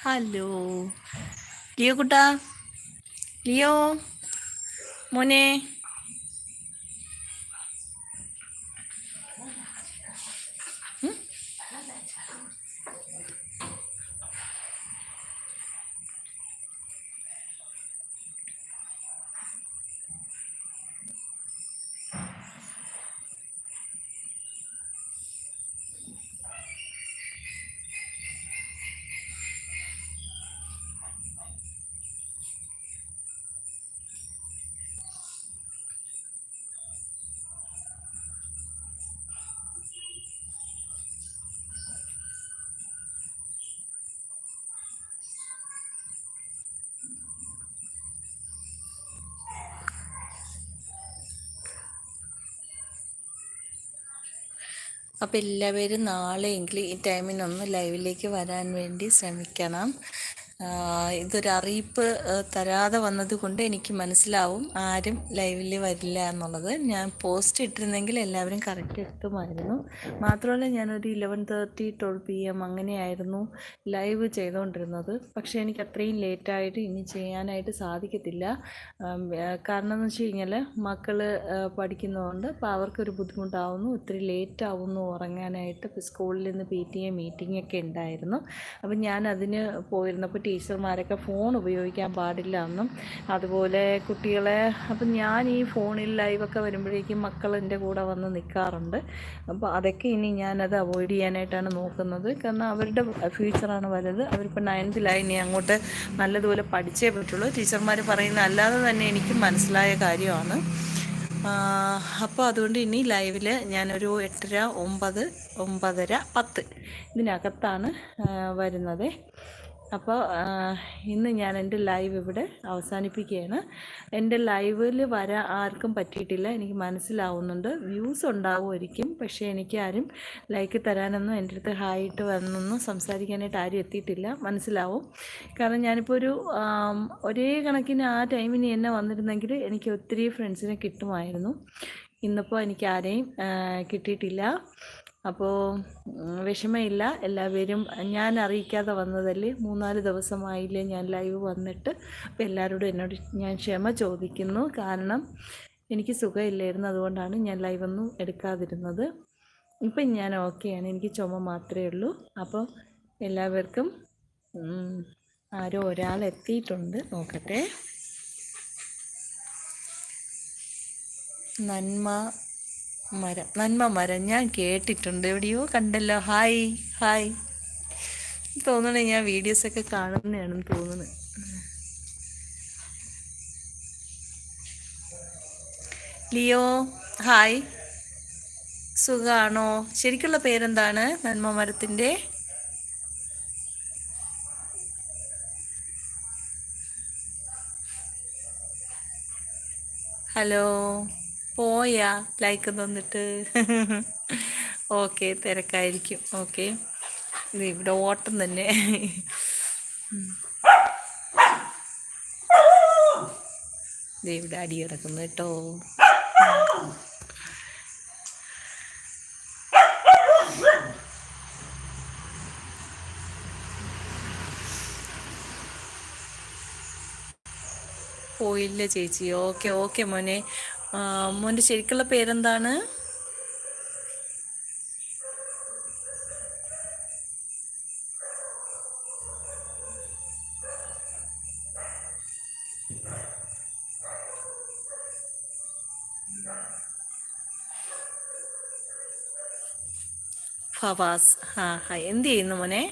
Hello Leo കുട്ടാ, Leo മോനെ. അപ്പോൾ എല്ലാവരും നാളെയെങ്കിലും ഈ ടൈമിനൊന്ന് ലൈവിലേക്ക് വരാൻ വേണ്ടി ശ്രമിക്കണം. ഇതൊരു അറിയിപ്പ് തരാതെ വന്നത് കൊണ്ട് എനിക്ക് മനസ്സിലാവും ആരും ലൈവിൽ വരില്ല എന്നുള്ളത്. ഞാൻ പോസ്റ്റ് ഇട്ടിരുന്നെങ്കിൽ എല്ലാവരും കറക്റ്റ് എത്തുമായിരുന്നു. മാത്രമല്ല ഞാനൊരു 11:30 12 PM അങ്ങനെയായിരുന്നു ലൈവ് ചെയ്തുകൊണ്ടിരുന്നത്. പക്ഷേ എനിക്ക് അത്രയും ലേറ്റായിട്ട് ഇനി ചെയ്യാനായിട്ട് സാധിക്കത്തില്ല. കാരണം എന്ന് വെച്ച് കഴിഞ്ഞാൽ മക്കൾ പഠിക്കുന്നതുകൊണ്ട് അപ്പോൾ അവർക്കൊരു ബുദ്ധിമുട്ടാവുന്നു, ഒത്തിരി ലേറ്റ് ആവുന്നു ഉറങ്ങാനായിട്ട്. ഇപ്പോൾ സ്കൂളിൽ നിന്ന് PTA മീറ്റിംഗ് ഒക്കെ ഉണ്ടായിരുന്നു. അപ്പം ഞാൻ അതിന് പോയിരുന്നപ്പോൾ ടീച്ചർമാരൊക്കെ ഫോൺ ഉപയോഗിക്കാൻ പാടില്ല എന്നും അതുപോലെ കുട്ടികളെ, അപ്പം ഞാൻ ഈ ഫോണിൽ ലൈവൊക്കെ വരുമ്പോഴേക്കും മക്കൾ എൻ്റെ കൂടെ വന്ന് നിൽക്കാറുണ്ട്. അപ്പോൾ അതൊക്കെ ഇനി ഞാനത് അവോയ്ഡ് ചെയ്യാനായിട്ടാണ് നോക്കുന്നത്. കാരണം അവരുടെ ഫ്യൂച്ചറാണ് വലുത്. അവരിപ്പോൾ 9th ഇനി അങ്ങോട്ട് നല്ലതുപോലെ പഠിച്ചേ പറ്റുള്ളൂ. ടീച്ചർമാർ പറയുന്ന അല്ലാതെ തന്നെ എനിക്ക് മനസ്സിലായ കാര്യമാണ്. അപ്പോൾ അതുകൊണ്ട് ഇനി ലൈവിൽ ഞാനൊരു 8:30 9 9:30 10 ഇതിനകത്താണ് വരുന്നത്. അപ്പോൾ ഇന്ന് ഞാൻ എൻ്റെ ലൈവ് ഇവിടെ അവസാനിപ്പിക്കുകയാണ്. എൻ്റെ ലൈവിൽ വരാൻ ആർക്കും പറ്റിയിട്ടില്ല, എനിക്ക് മനസ്സിലാവുന്നുണ്ട്. വ്യൂസ് ഉണ്ടാവുമായിരിക്കും, പക്ഷേ എനിക്ക് ആരും ലൈക്ക് തരാനൊന്നും എൻ്റെ അടുത്ത് ഹായിട്ട് വന്നൊന്നും സംസാരിക്കാനായിട്ട് ആരും എത്തിയിട്ടില്ല. മനസ്സിലാവും. കാരണം ഞാനിപ്പോൾ ഒരേ കണക്കിന് ആ ടൈമിന് എന്നെ വന്നിരുന്നെങ്കിൽ എനിക്ക് ഒത്തിരി ഫ്രണ്ട്സിനെ കിട്ടുമായിരുന്നു. ഇന്നിപ്പോൾ എനിക്ക് ആരെയും കിട്ടിയിട്ടില്ല. അപ്പോൾ വിഷമമില്ല, എല്ലാവരും ഞാൻ അറിയിക്കാതെ വന്നതല്ലേ. 3-4 ദിവസമായില്ലേ ഞാൻ ലൈവ് വന്നിട്ട്. അപ്പോൾ എല്ലാവരോടും എന്നോട് ഞാൻ ക്ഷമ ചോദിക്കുന്നു. കാരണം എനിക്ക് സുഖമില്ലായിരുന്നു, അതുകൊണ്ടാണ് ഞാൻ ലൈവൊന്നും എടുക്കാതിരുന്നത്. ഇപ്പം ഞാൻ ഓക്കെയാണ്, എനിക്ക് ചുമ മാത്രമേ ഉള്ളൂ. അപ്പോൾ എല്ലാവർക്കും ആരോ ഒരാൾ എത്തിയിട്ടുണ്ട്, നോക്കട്ടെ. നന്മ മരം ഞാൻ കേട്ടിട്ടുണ്ട്, എവിടെയോ കണ്ടല്ലോ. ഹായ് തോന്നണേ ഞാൻ വീഡിയോസൊക്കെ കാണുന്നതാണെന്ന് തോന്നുന്നു. ലിയോ ഹായ്, സുഖാണോ? ശരിക്കുള്ള പേരെന്താണ് നന്മ മരത്തിൻ്റെ? ഹലോ, പോയാ ലൈക്ക് തന്നിട്ട്? ഓക്കെ, തിരക്കായിരിക്കും. ഓക്കെ, ഇത് ഇവിടെ ഓട്ടം തന്നെ. ഇവിടെ അടി കിടക്കുന്നു കേട്ടോ. പോയില്ല ചേച്ചി. ഓക്കെ മോനെ. മോൻ്റെ ശരിക്കുള്ള പേരെന്താണ്? ഫവാസ്. ഹായ്, എന്ത് ചെയ്യുന്നു മോനെ?